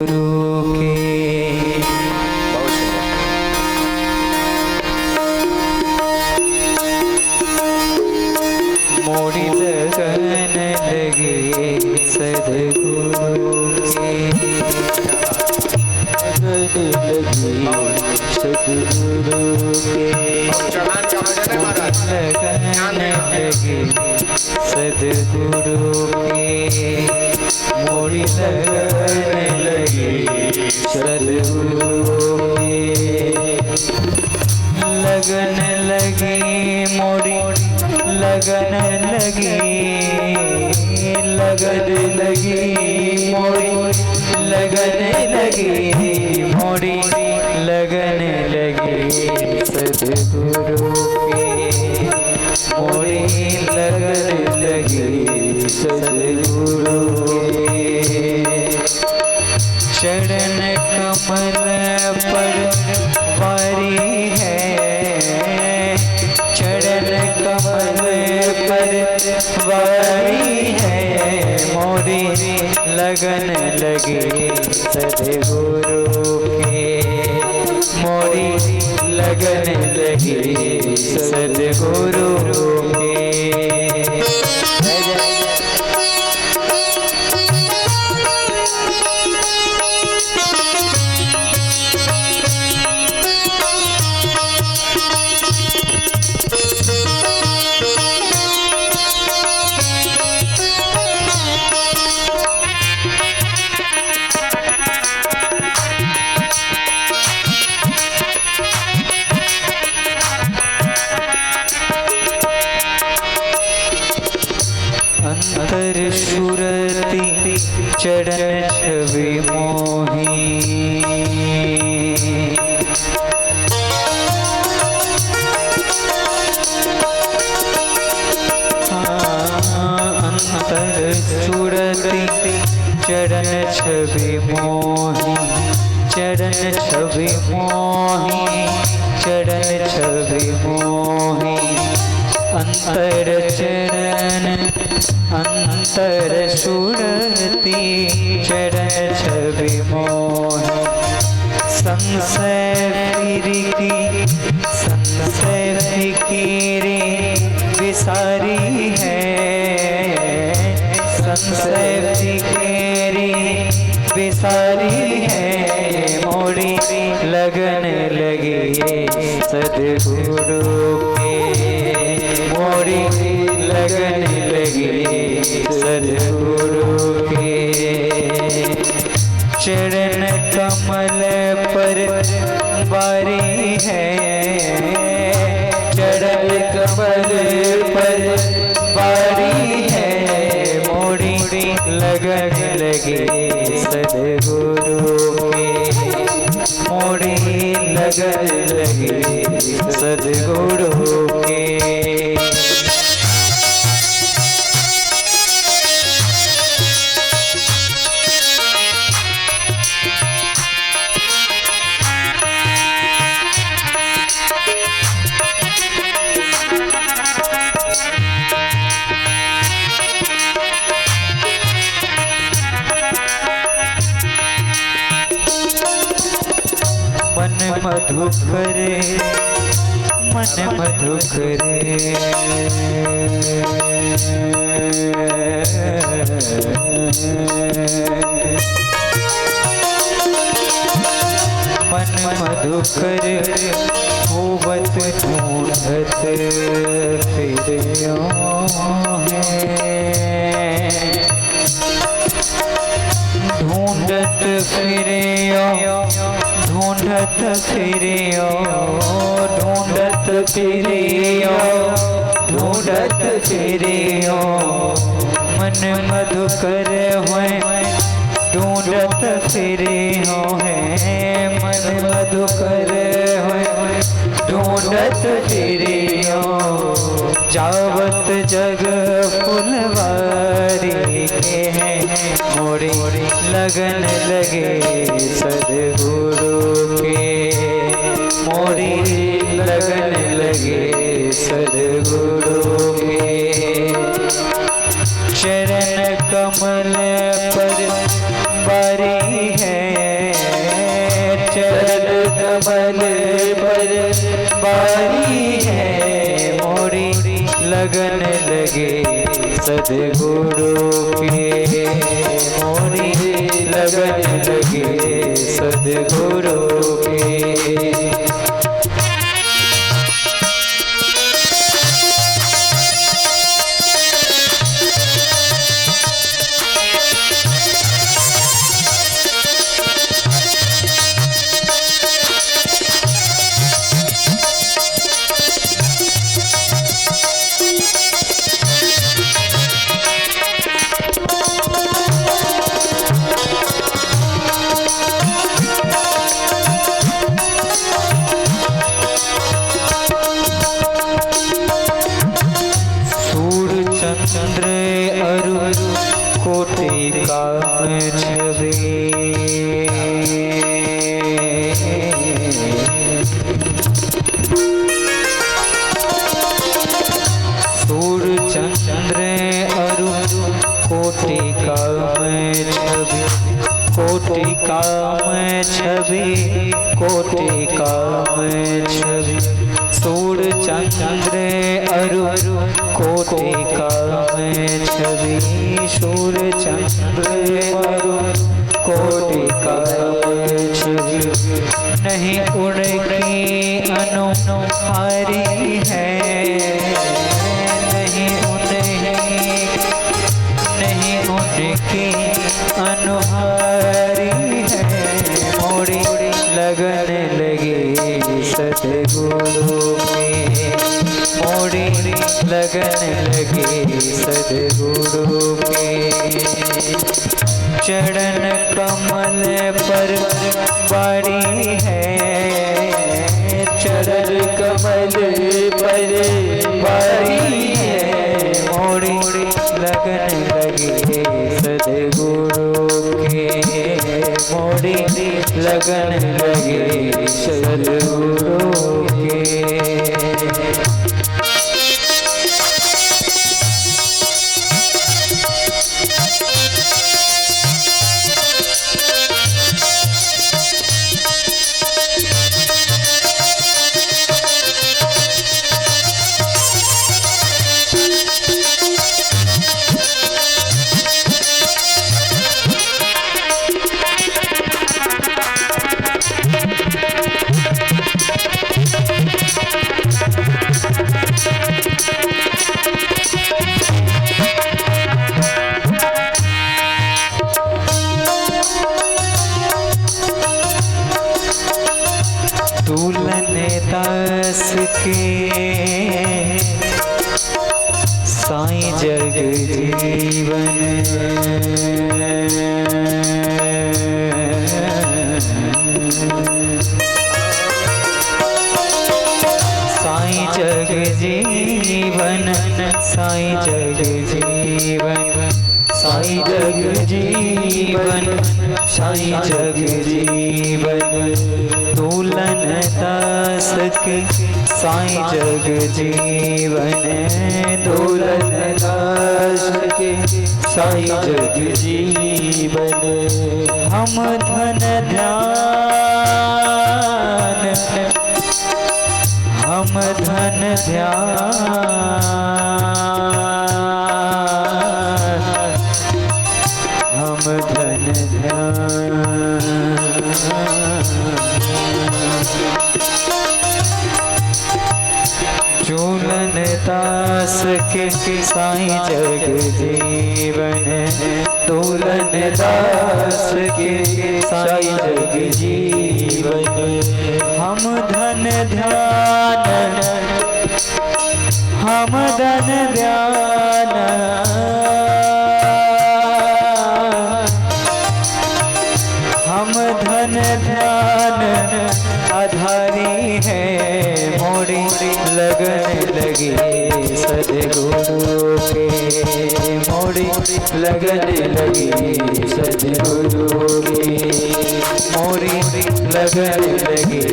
गुरु के मोड़ी लगन लगे सदगुरु के लगन लगी सदगुरु के लगन लगे सदगुरु के मोड़ी लगन लगी सदगुरु के लगन लगी मोड़ी लगन लगी लगन लगी मोड़ी लगन लगी मोड़ी लगन लगी सदगुरु के मोड़ी लगन लगी सदगुरु के चरण कमल पर वारी है चरण कमल पर वारी है मोरी लगन लगे सदगुरु के मोरी लगन लगे सदगुरु के अंतर सुरति चरण छवि मोही अंतर सुरति चरण छवि मोही चरण छवि मोही चरण छवि मोही अंतर चरण अंतर सुरति चरण छवि मोही संशय फिकीरे विसारी है संशय फिकीरे विसारी है मोड़ी लगन लगी सदगुरु के मोड़ी लगन लगी सदगुरु के चरण कमल पर बारी है चरण कमल पर बारी है मोड़ी लगन लगी सदगुरु के मोड़ी लगन लगी सदगुरु के मन मधुकर मन मधुकर मन मधुकर होवत ढूंढत फिरियो है ढूंढत फिरियो ढूंढत फिरियो ढूंढत फिरियो ढूंढत फिरियो मन मधुकर होए ढूंढत फिरियो है मन मधुकर होए ढूंढत फिरियो जावत जग फुलवारी के हैं मोड़ी लगन लगे सदगुरु के मोड़ी लगन लगे सदगुरु के चरण कमल पर बारी है कमल पर बारी है, मोरी लगन लगे सद्गुरु के, मोरी लगन लगे सद्गुरु के। चंद्र अरु कोटि काम छवि, सूर्य चंद्र अरु कोटि काम छवि, कोटि काम छवि, कोटि काम छवि। सूर्य चंद्र अरु कोटि काम छवि, सूर्य चंद्र अरु कोटि काम छवि। नहीं उनकी अनुहारी है, नहीं उनकी अनुहारी है, मोरी लगन लगे सद्गुरु के, मोरी लगन लगे सद्गुरु के। चरण कमल पर बारी है, चरण कमल पर बारी है, मोरी लगन लगे सद्गुरु के, मोरी लगन लगे सद्गुरु के। दास के साईं जग जीवन, साईं जग जीवन, साईं जग जीवन, साईं जग जीवन, साईं जग जीवन। दुल्हन दास के साईं जग जीवन, दुल्हन दास के साईं जग जीवन। हम धन ध्यान, हम धन ध्यान, हम धन ध्यान। झूलन दास के साईं जग जीवन, दुल्हन दास के साईं जग जीवन। हम धन ध्यान, हम धन ध्यान, हम धन ध्यान आधारी है, मोरी लगन लगी सद्गुरु के, मोरी लगन लगी सद्गुरु के, मोरी लगन लगी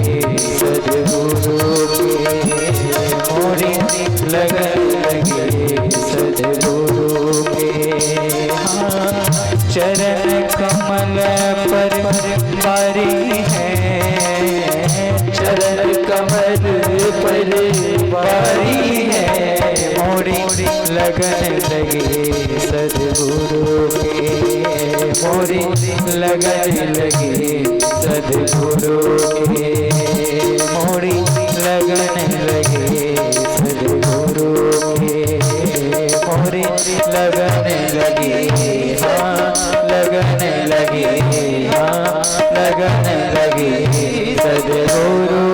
सद्गुरु के, मोरी लगन लगी सद्गुरु के। हाँ, चरण कमल पर बारी है, बारी है मोरी लगन लगे सदगुरु के, मोरी लगन लगे सदगुरु के, मोरी लगन लगे सदगुरु के, मोरी लगन लगे, हाँ लगन लगे, हाँ लगन लगे सदगुरु